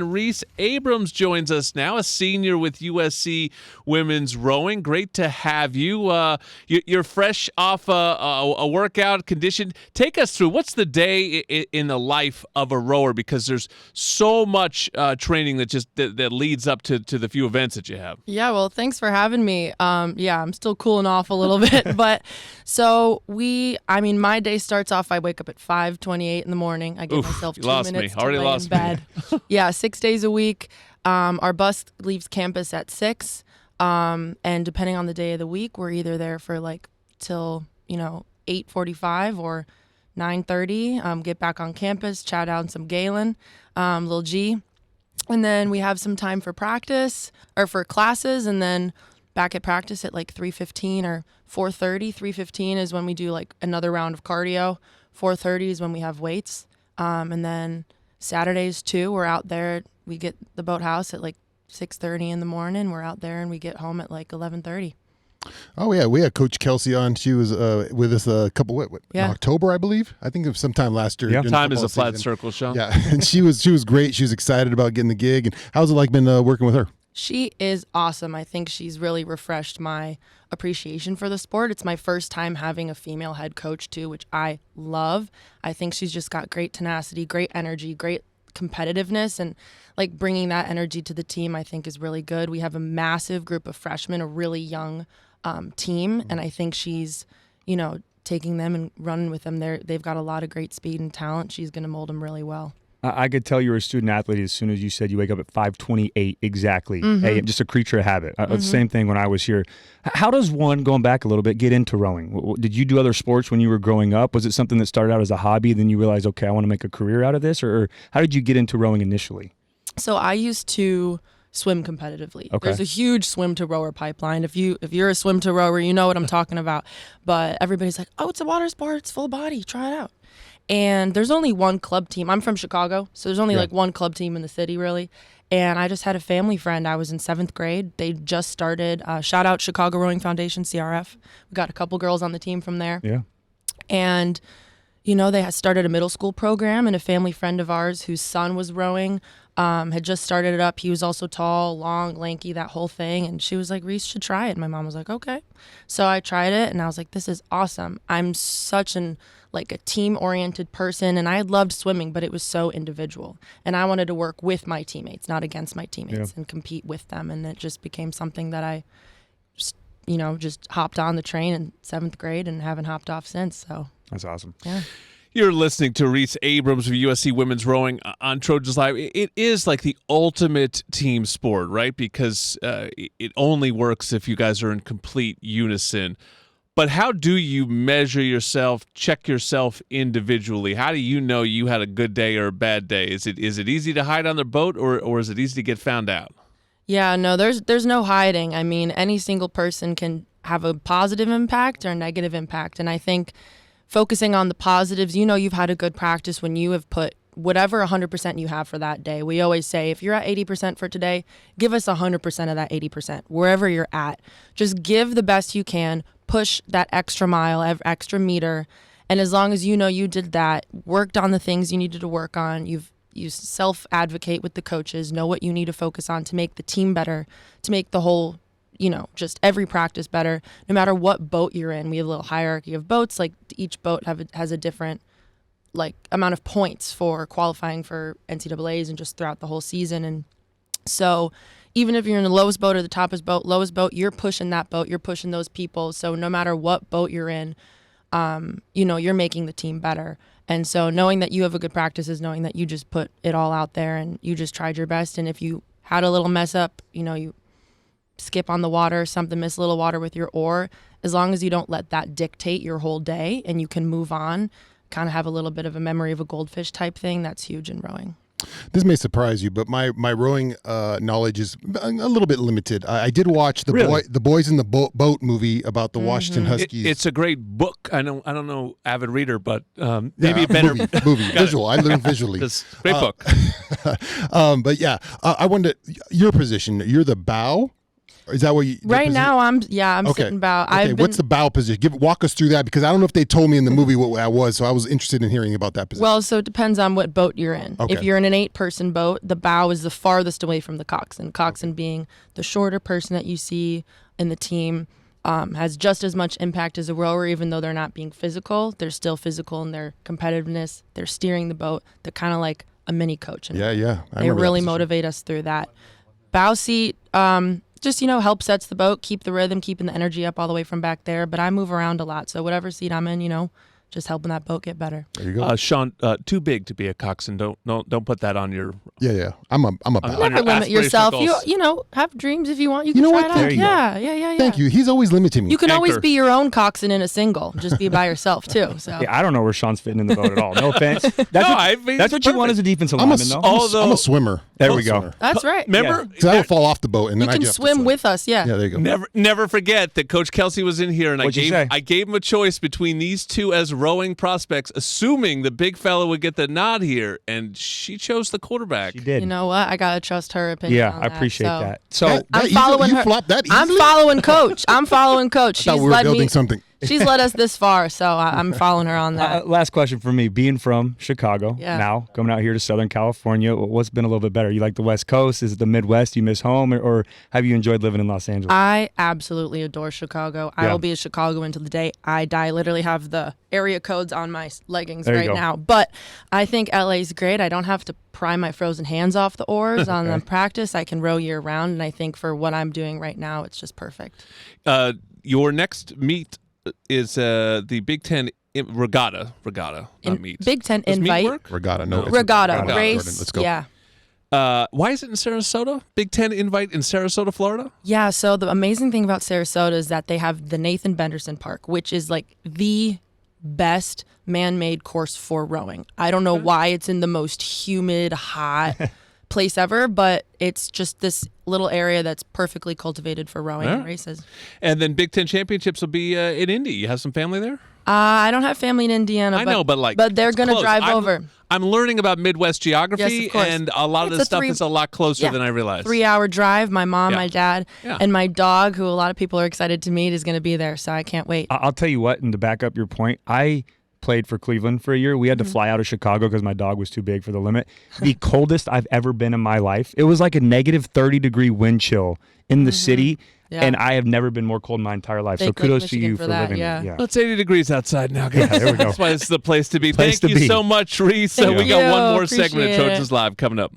Rhese Abrams joins us now, a senior with USC women's rowing. Great to have you. You're fresh off a workout condition. Take us through what's the day in the life of a rower, because there's so much training that leads up to the few events that you have. Yeah, well, thanks for having me. I'm still cooling off a little bit, but so my day starts off. I wake up at 5:28 in the morning. I give myself 2 minutes to lay in bed. Yeah. 6 days a week. Our bus leaves campus at 6, and depending on the day of the week, we're either there for till 8:45 or 9:30. Get back on campus, chat out some Galen, little G, and then we have some time for practice or for classes, and then back at practice at 3:15 or 4:30. 3:15 is when we do another round of cardio. 4:30 is when we have weights, and then Saturdays too, we're out there. We get the boathouse at 6:30 in the morning. We're out there and we get home at 11:30. Oh yeah, we had Coach Kelsey on. She was with us in October, I believe. I think it was sometime last year. Yeah, time is a flat circle, Sean. Yeah, and she was great. She was excited about getting the gig. And how's it been working with her? She is awesome. I think she's really refreshed my appreciation for the sport. It's my first time having a female head coach too, which I love. I think she's just got great tenacity, great energy, great competitiveness, and bringing that energy to the team I think is really good. We have a massive group of freshmen, a really young team, and I think she's, taking them and running with them. They've got a lot of great speed and talent. She's going to mold them really well. I could tell you were a student athlete as soon as you said you wake up at 5:28 exactly. Mm-hmm. Hey, just a creature of habit. The same thing when I was here. How does one, going back a little bit, get into rowing? Did you do other sports when you were growing up? Was it something that started out as a hobby, then you realized, okay, I want to make a career out of this? Or how did you get into rowing initially? So I used to swim competitively. Okay. There's a huge swim to rower pipeline. If you're a swim to rower, you know what I'm talking about. But everybody's like, oh, it's a water sport. It's full body. Try it out. And there's only one club team. I'm from Chicago, so there's only one club team in the city, really. And I just had a family friend. I was in 7th grade. They just started, shout out Chicago Rowing Foundation, CRF. We got a couple girls on the team from there. Yeah. And, they had started a middle school program, and a family friend of ours whose son was rowing had just started it up. He was also tall, long, lanky, that whole thing. And she was like, Rhese should try it. And my mom was like, okay. So I tried it, and I was like, this is awesome. I'm such a team-oriented person, and I loved swimming, but it was so individual. And I wanted to work with my teammates, not against my teammates, and compete with them. And it just became something that I just hopped on the train in 7th grade and haven't hopped off since. So that's awesome. Yeah. You're listening to Rhese Abrams of USC Women's Rowing on Trojans Live. It is the ultimate team sport, right? Because it only works if you guys are in complete unison. But how do you measure yourself, check yourself individually? How do you know you had a good day or a bad day? Is it easy to hide on the boat, or is it easy to get found out? Yeah, no, there's no hiding. I mean, any single person can have a positive impact or a negative impact. And I think focusing on the positives, you've had a good practice when you have put whatever 100% you have for that day. We always say, if you're at 80% for today, give us 100% of that 80%, wherever you're at. Just give the best you can, push that extra mile, extra meter. And as long as you did that, worked on the things you needed to work on, you self-advocate with the coaches, know what you need to focus on to make the team better, to make the whole, just every practice better, no matter what boat you're in. We have a little hierarchy of boats. Each boat has a different amount of points for qualifying for NCAAs and just throughout the whole season. And so even if you're in the lowest boat or the lowest boat, you're pushing that boat, you're pushing those people. So no matter what boat you're in, you're making the team better. And so knowing that you have a good practice is knowing that you just put it all out there and you just tried your best. And if you had a little mess up, you skip on the water, miss a little water with your oar, as long as you don't let that dictate your whole day and you can move on, kind of have a little bit of a memory of a goldfish type thing, that's huge in rowing. This may surprise you, but my rowing knowledge is a little bit limited. I did watch the Boys in the Boat movie about the Washington Huskies. It's a great book. I don't know, avid reader, but maybe a better movie. Visual. I learned visually. It's a great book. But yeah, I wanted your position. You're the bow. Is that what you? Right now, I'm Okay. sitting bow. Okay, what's the bow position? Walk us through that, because I don't know if they told me in the movie what that was, so I was interested in hearing about that position. Well, so it depends on what boat you're in. Okay. If you're in an 8-person boat, the bow is the farthest away from the coxswain. Coxswain being the shorter person that you see in the team, has just as much impact as a rower, even though they're not being physical. They're still physical in their competitiveness. They're steering the boat. They're kind of like a mini coach. Yeah. I They remember that really position. motivate us through that. Bow seat, just, help sets the boat, keep the rhythm, keeping the energy up all the way from back there. But I move around a lot. So whatever seat I'm in, just helping that boat get better. There you go. Sean, too big to be a coxswain. Don't put that on your. Yeah. I'm a bow. On Never your limit aspirational yourself. goals. You have dreams if you want. You You can know try what? it There out. you go. Yeah. Thank you. He's always limiting me. You can always Anchor. be your own coxswain in a single. Just be by yourself too. So Yeah, I don't know where Sean's fitting in the boat at all. No offense. That's I what, mean, that's what you want as a defensive I'm a, lineman, though. Although- I'm a swimmer. There I'm we a go. swimmer. that's right. Remember, Because I will fall off the boat and then You I can just have to swim with us. Yeah. Yeah, there you go. Never forget that Coach Kelsey was in here, and What'd you say? I gave him a choice between these two as rowing prospects, assuming the big fella would get the nod here, and she chose the quarterback. She did. You know what? I gotta trust her opinion. Yeah, on I that, appreciate so. that. So I'm following you her. flopped that I'm easily? following Coach. I'm following Coach. I thought She's we were led building me. something. She's led us this far, so I'm following her on that. last question for me. Being from Chicago, Yeah. now coming out here to Southern California, what's been a little bit better? You like the West Coast? Is it the Midwest? You miss home, or have you enjoyed living in Los Angeles? I absolutely adore Chicago. I Yeah. will be a Chicagoan until the day I die. I literally have the area codes on my leggings There you right go. now. But I think LA's great. I don't have to pry my frozen hands off the oars on the practice. I can row year round, and I think for what I'm doing right now, it's just perfect. Your next meet is the Big Ten regatta, not meet. Big Ten Does meet invite. work? Regatta, no. it's Regatta, Jordan, race. let's go. Yeah. Why is it in Sarasota? Big Ten invite in Sarasota, Florida? Yeah, so the amazing thing about Sarasota is that they have the Nathan Benderson Park, which is like the best man-made course for rowing. I don't know why it's in the most humid, hot place ever, but it's just this little area that's perfectly cultivated for rowing and Yeah. races. And then Big Ten championships will be in Indy. You have some family there? I don't have family in Indiana. I know, but like, but they're it's gonna close. drive over. I'm learning about Midwest geography, Yes, of course. and a lot of It's this a stuff is a lot closer than I realized. 3-hour drive. My mom, Yeah. my dad, Yeah. and my dog, who a lot of people are excited to meet, is going to be there. So I can't wait. I'll tell you what, and to back up your point, I played for Cleveland for a year. We had to fly out of Chicago because my dog was too big for the limit. The coldest I've ever been in my life. It was like a negative 30-degree wind chill in the city, Yeah. and I have never been more cold in my entire life. So Thank kudos Lake to Michigan you for for that, living yeah. it. Yeah. Well, it's 80 degrees outside now, guys. there we go. That's why it's the place to be. Place Thank to you be. so much, Rhese. Thank We got you. one more segment of Appreciate it. Trojans Live coming up.